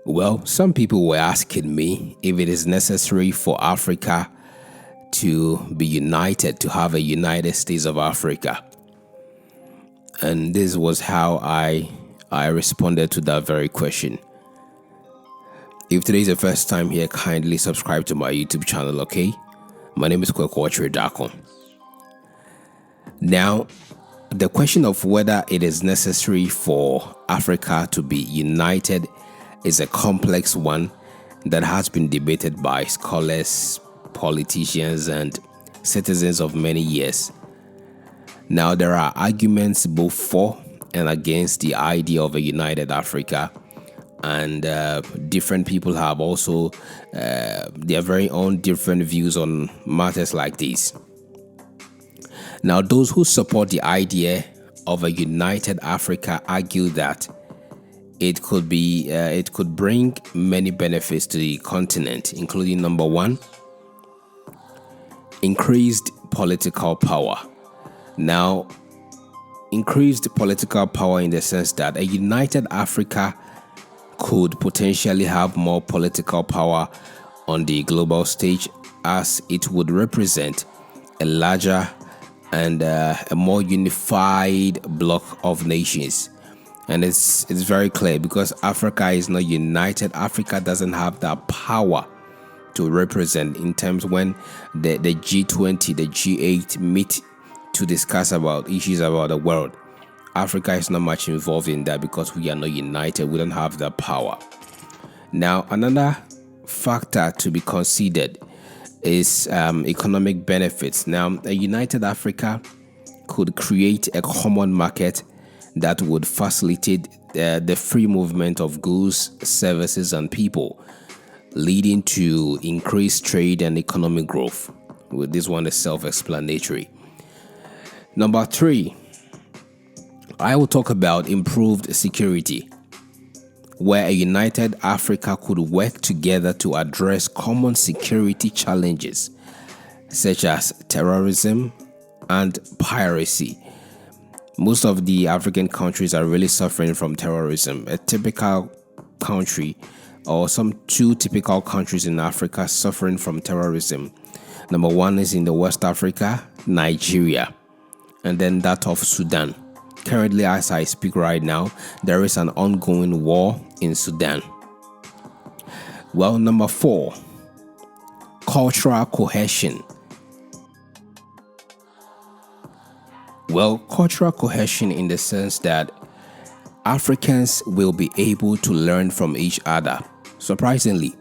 Well, some people were asking me if it is necessary for Africa to be united, to have a United States of Africa. And this was how I responded to that very question. If today is the first time here, kindly subscribe to my YouTube channel, okay? My name is Kwekwachi Dako. Now, the question of whether it is necessary for Africa to be united is a complex one that has been debated by scholars, politicians, and citizens of many years. Now, there are arguments both for and against the idea of a united Africa, and different people have also their very own different views on matters like these. Now, those who support the idea of a united Africa argue that it could bring many benefits to the continent, including number one, increased political power. Now, increased political power in the sense that a united Africa could potentially have more political power on the global stage, as it would represent a larger and a more unified bloc of nations. And it's very clear, because Africa is not united. Africa doesn't have that power to represent in terms when the G20, the G8 meet to discuss about issues about the world. Africa is not much involved in that because we are not united. We don't have that power. Now, another factor to be considered is economic benefits. Now, a united Africa could create a common market that would facilitate the free movement of goods, services, and people, leading to increased trade and economic growth. Well, this one is self-explanatory. Number three, I will talk about improved security, where a united Africa could work together to address common security challenges such as terrorism and piracy. Most of the African countries are really suffering from terrorism. A typical country, or some two typical countries in Africa suffering from terrorism. Number one is in the West Africa, Nigeria, and then that of Sudan. Currently, as I speak right now, there is an ongoing war in Sudan. Well, number four, cultural cohesion. Well, cultural cohesion in the sense that Africans will be able to learn from each other. Surprisingly,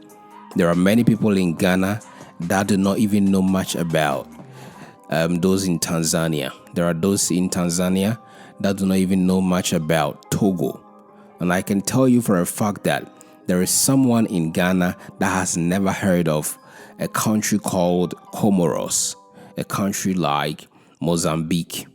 there are many people in Ghana that do not even know much about those in Tanzania. There are those in Tanzania that do not even know much about Togo. And I can tell you for a fact that there is someone in Ghana that has never heard of a country called Comoros, a country like Mozambique.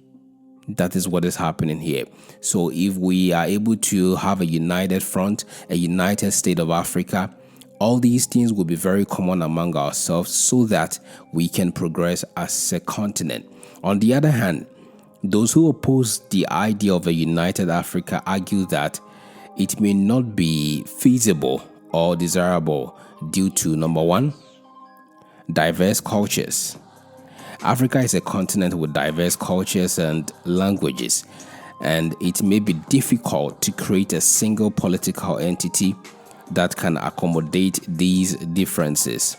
That is what is happening here. So if we are able to have a united front, a united state of Africa, all these things will be very common among ourselves so that we can progress as a continent. On the other hand, those who oppose the idea of a united Africa argue that it may not be feasible or desirable due to, number one, diverse cultures. Africa is a continent with diverse cultures and languages, and it may be difficult to create a single political entity that can accommodate these differences.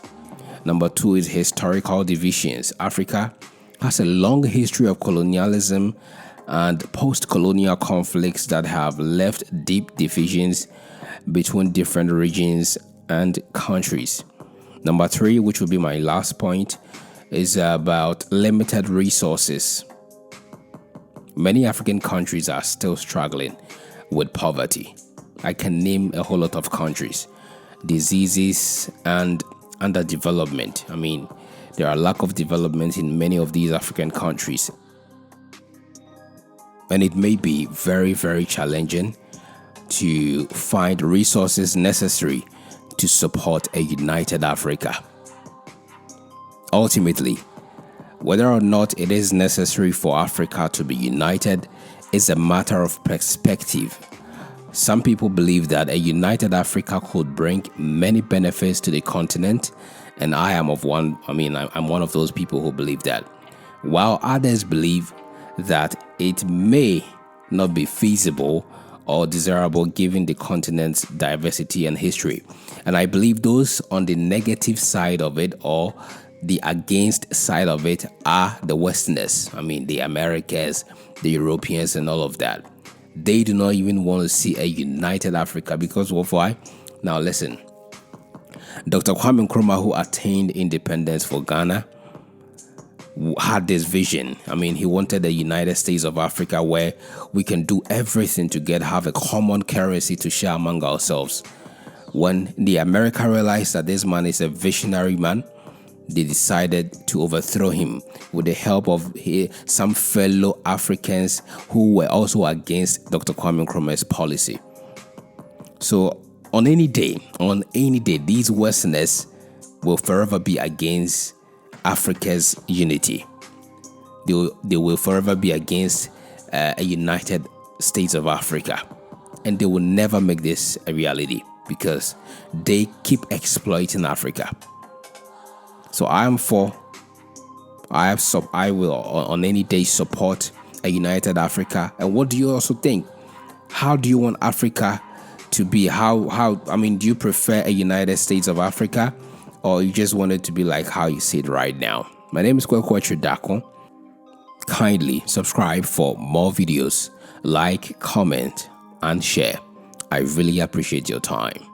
Number two is historical divisions. Africa has a long history of colonialism and post-colonial conflicts that have left deep divisions between different regions and countries. Number three, which will be my last point, is about limited resources. Many African countries are still struggling with poverty. I can name a whole lot of countries. Diseases and underdevelopment. I mean, there are lack of development in many of these African countries. And it may be very, very challenging to find resources necessary to support a united Africa. Ultimately, whether or not it is necessary for Africa to be united is a matter of perspective. Some people believe that a united Africa could bring many benefits to the continent, and I'm one of those people who believe that. While others believe that it may not be feasible or desirable given the continent's diversity and history. And I believe those on the negative side of it or the against side of it are the Westerners. The Americans, the Europeans, and all of that. They do not even want to see a united Africa because of why? Now listen, Dr. Kwame Nkrumah, who attained independence for Ghana, had this vision. He wanted the United States of Africa where we can do everything together, have a common currency to share among ourselves. When the America realized that this man is a visionary man, they decided to overthrow him with the help of some fellow Africans who were also against Dr. Kwame Nkrumah's policy. So on any day, these Westerners will forever be against Africa's unity. They will forever be against a United States of Africa. And they will never make this a reality because they keep exploiting Africa. So I will on any day support a united Africa. And what do you also think? How do you want Africa to be? Do you prefer a United States of Africa, or you just want it to be like how you see it right now? My name is Kwekwe Dako. Kindly subscribe for more videos, like, comment, and share. I really appreciate your time.